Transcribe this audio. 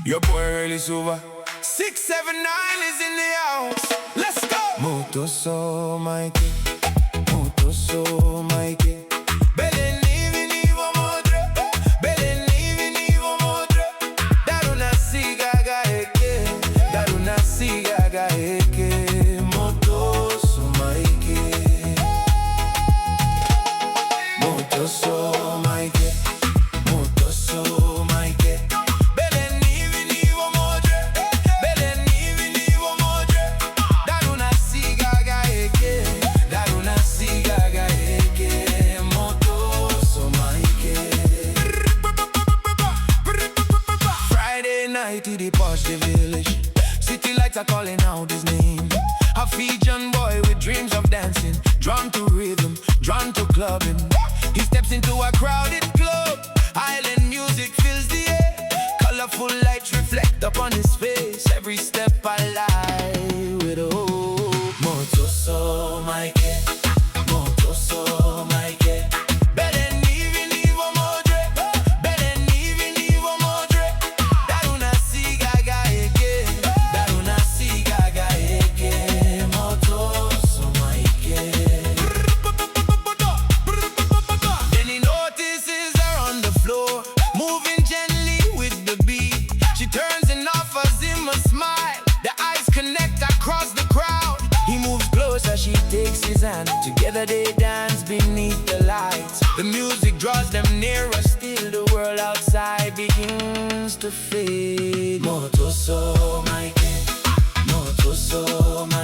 Your boy really super. 679 is in the house. Let's go. Toso Mai, Toso Mai. To the posh the village, city lights are calling out his name. A Fijian boy with dreams of dancing, drawn to rhythm, drawn to clubbing. He steps into a crowded club, island music fills the air. Colorful lights reflect upon his face, every step I lie with hope. Toso Mai, Toso Mai. She takes his hand, together they dance beneath the lights. The music draws them nearer, still the world outside begins to fade. Toso Mai, Toso Mai.